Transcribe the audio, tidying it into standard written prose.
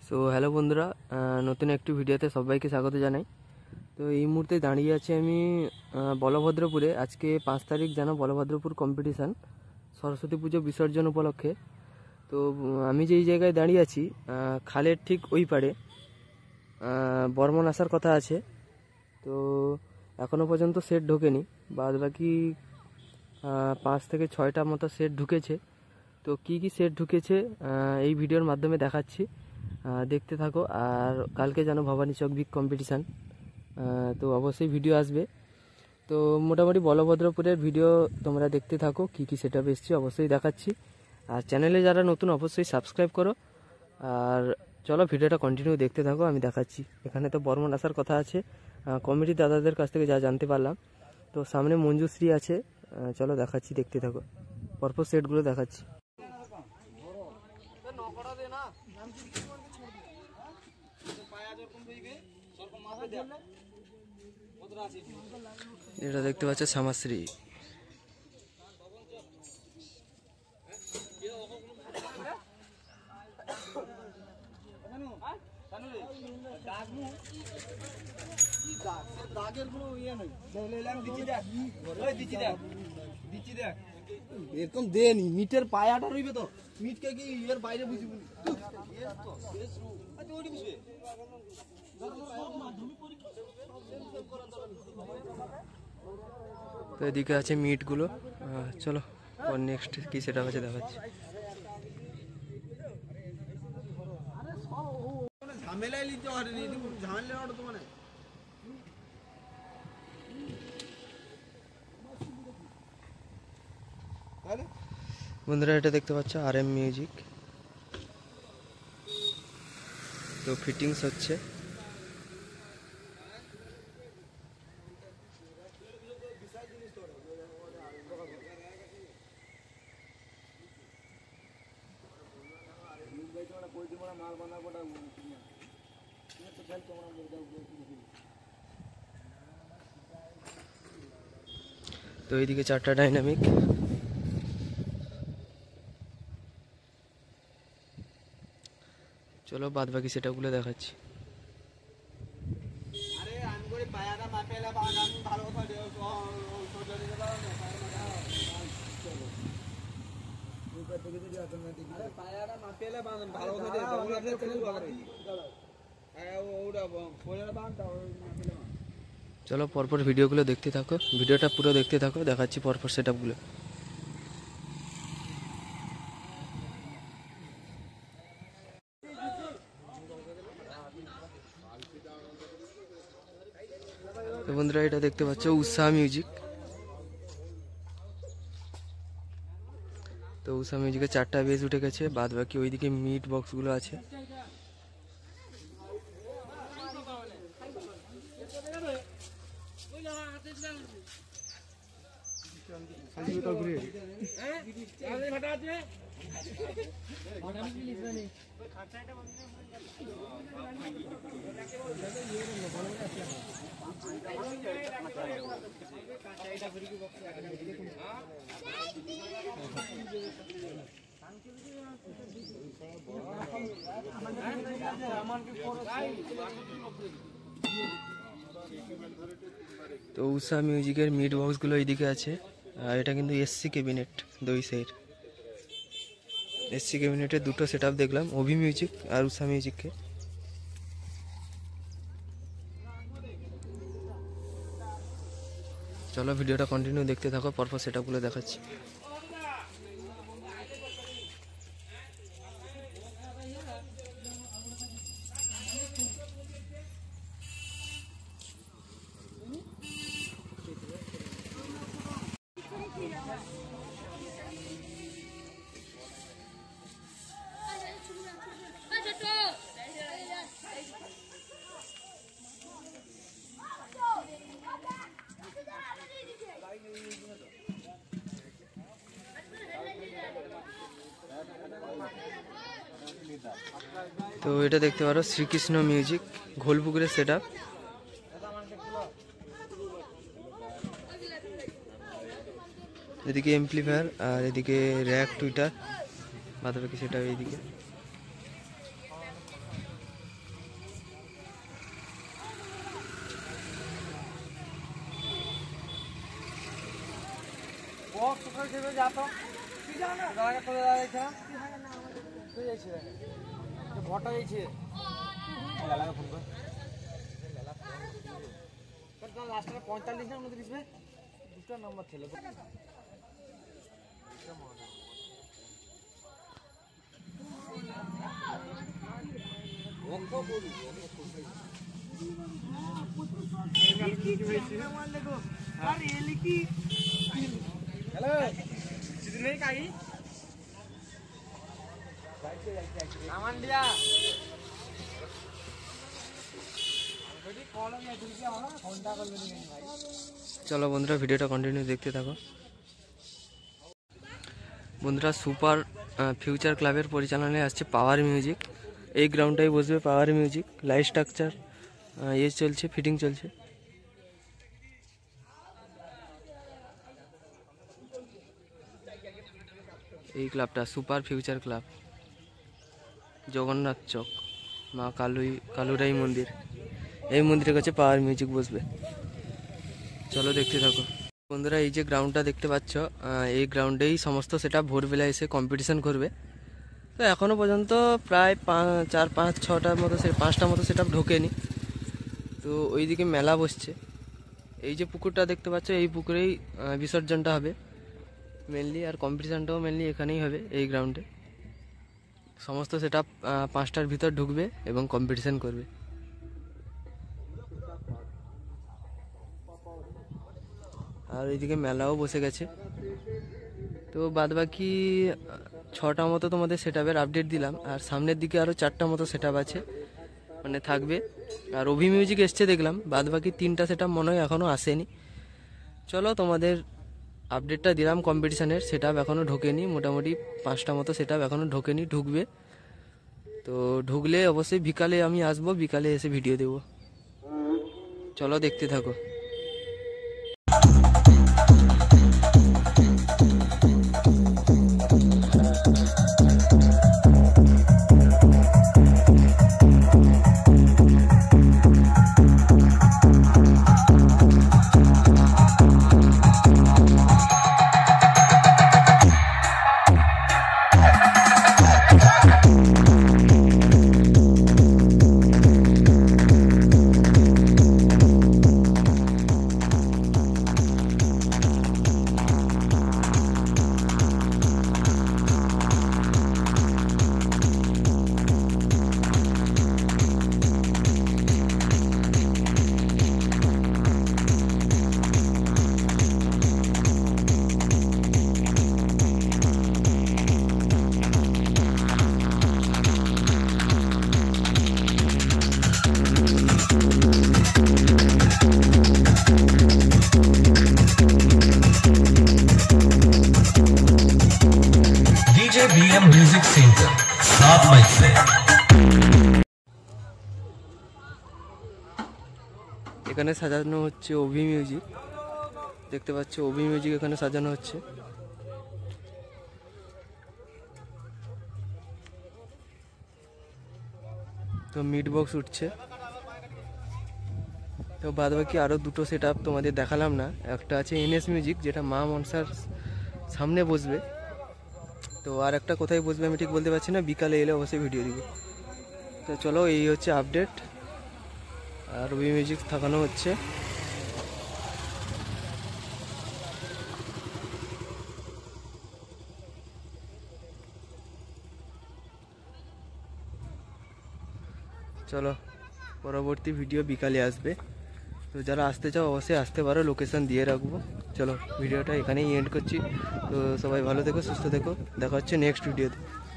So hello বন্ধুরা, নতুন একটি ভিডিওতে সবাইকে স্বাগত জানাই। তো এই মুহূর্তে দাঁড়িয়ে আছি আমি বলভদ্রপুরে। আজকে 5 তারিখ জানো বলভদ্রপুর কম্পিটিশান সরস্বতী পুজো বিসর্জন উপলক্ষে। তো আমি যেই জায়গায় দাঁড়িয়ে আছি খালের ঠিক ওই পারে বর্মন আসার কথা আছে। তো এখনও পর্যন্ত সেট ঢোকেনি, বাদ বাকি 5 থেকে 6টা মতো সেট ঢুকেছে। তো কি কি সেট ঢুকেছে এই ভিডিওর মাধ্যমে দেখাচ্ছি, দেখতে থাকো। আর কালকে জানো ভবানী চক বিগ কম্পিটিশান, তো অবশ্যই ভিডিও আসবে। তো মোটামুটি বলভদ্রপুরের ভিডিও তোমরা দেখতে থাকো, কি কি সেট আপ এসছে অবশ্যই দেখাচ্ছি। আর চ্যানেলে যারা নতুন অবশ্যই সাবস্ক্রাইব করো। আর চলো ভিডিওটা কন্টিনিউ দেখতে থাকো, আমি দেখাচ্ছি। এখানে তো বর্মন আসার কথা আছে, কমিটি দাদাদের কাছ থেকে যা জানতে পারলাম। তো সামনে মঞ্জুশ্রী আছে, চলো দেখাচ্ছি, দেখতে থাকো, পরপর সেটগুলো দেখাচ্ছি। এটা দেখতে পাচ্ছ শ্যামাশ্রী। এরকম দেনি মিটের পায়াটা রইবে তো মিটকে কি এর বাইরে বুঝি বলি তো এদিকে আছে মিটগুলো, চলো নেক্সট কি সেটা আছে দেখাচ্ছি। ঝামেলায় নিতে পারেনি ঝামেলা তো মানে বন্ধুরা এটা দেখতে পাচ্ছ RM মিউজিক। তো ফিটিংস হচ্ছে। তো এইদিকে 4টা ডাইনামিক। চলো বাদ বাকি সেটাগুলো দেখাচ্ছি। আরে আমি করে পায়াটা মাপেলা বাদ আমি ভালো কথা দেও সোজা দিতে পারো না আরে পায়াটা মাপেলা বাদ ভালো কথা দেও ওগুলো আপনি চলে ভালো আরে ওটা পয়লা বাঁধটা মাপেলা। চলো পরপর ভিডিওগুলো দেখতে থাকো, ভিডিওটা পুরো দেখতে থাকো, দেখাচ্ছি পরপর সেটআপগুলো। তো বন্ধুরা এটা দেখতে পাচ্ছ উষা মিউজিক। তো উষা মিউজিকে 4টা বেস উঠে গেছে, বাদ বাকি ওইদিকে মিট বক্সগুলো আছে। তো উষা মিউজিকের মিড বক্সগুলো এইদিকে আছে। আর এটা কিন্তু SC ক্যাবিনেট, দুই সাইড SC ক্যাবিনেটের দুটো সেটআপ দেখলাম, অভি মিউজিক আর উষা মিউজিককে। চলো ভিডিওটা কন্টিনিউ দেখতে থাকো, পরপর সেটআপগুলো দেখাচ্ছি। তো এটা দেখতে পারো শ্রীকৃষ্ণ মিউজিক, ঘোলপুকুরের সেটআপ। এদিকে এমপ্লিফায়ার আর এদিকে র্যাক টুইটার, বাদ বাকি সেটা এইদিকে। ভটা যাইছে ফোন কর লাস্টে 45 না 29 দুটো নাম্বার ছিল চলো বন্ধুরা ভিডিওটা কন্টিনিউ দেখতে থাকো। বন্ধুরা সুপার ফিউচার ক্লাবের পরিচালনায় আসছে পাওয়ার মিউজিক। এই গ্রাউন্ডটাই বসবে পাওয়ার মিউজিক। লাইট স্ট্রাকচার চলছে, ফিটিং চলছে। এই ক্লাবটা সুপার ফিউচার ক্লাব, জগন্নাথ চক, মা কালুরাই মন্দির। এই মন্দিরের কাছে পাওয়ার মিউজিক বসবে। চলো দেখতে থাকো বন্ধুরা। এই যে গ্রাউন্ডটা দেখতে পাচ্ছ, এই গ্রাউন্ডেই সমস্ত সেটা ভোরবেলা এসে কম্পিটিশন করবে। তো এখনও পর্যন্ত প্রায় 4, 5, 6টার মতো 5টা মতো সেটা ঢোকেনি। তো ওইদিকে মেলা বসছে। এই যে পুকুরটা দেখতে পাচ্ছ, এই পুকুরেই বিসর্জনটা হবে মেনলি, আর কম্পিটিশানটাও মেনলি এখানেই হবে এই গ্রাউন্ডে। সমস্ত সেটা 5টার ভিতর ঢুকবে এবং কম্পিটিশান করবে। আর এইদিকে মেলাও বসে গেছে। তো বাদবাকি 6টা মতো তোমাদের সেটআপের আপডেট দিলাম, আর সামনের দিকে আরও 4টা মতো সেটআপ আছে, মানে থাকবে। আর অভি মিউজিক এসছে দেখলাম, বাদবাকি 3টা সেটআপ মনে হয় এখনও আসেনি। চলো তোমাদের আপডেটটা দিলাম কম্পিটিশানের। সেটআপ এখনও ঢোকেনি, মোটামুটি 5টা মতো সেটআপ এখনও ঢোকেনি, ঢুকবে। তো ঢুকলে অবশ্যই বিকালে আমি আসবো, বিকালে এসে ভিডিও দেবো। চলো দেখতে থাকো। BM Music Center, 7 माइल से। এখানে সাজানো হচ্ছে অভি মিউজিক, দেখতে পাচ্ছ অভি মিউজিক এখানে সাজানো হচ্ছে। তো মিড বক্স উঠছে। তো বাদবাকি আরও 2টো সেটআপ তোমাদের দেখালাম না। একটা আছে NS মিউজিক, যেটা মা মনসার সামনে বসবে। তো আর একটা কোথায় বসবে আমি ঠিক বলতে পারছি না, বিকালে এলে অবশ্যই ভিডিও দিব। তো চলো এই হচ্ছে আপডেট। আর অভি মিউজিক থাকানো হচ্ছে। চলো পরবর্তী ভিডিও বিকালে আসবে। তো যারা আসতে চাও অবশ্যই আসতে পারো, লোকেশন দিয়ে রাখবো। চলো ভিডিওটা এখানেই এন্ড করছি। তো সবাই ভালো থেকো, সুস্থ থেকো, দেখা হচ্ছে নেক্সট ভিডিওতে।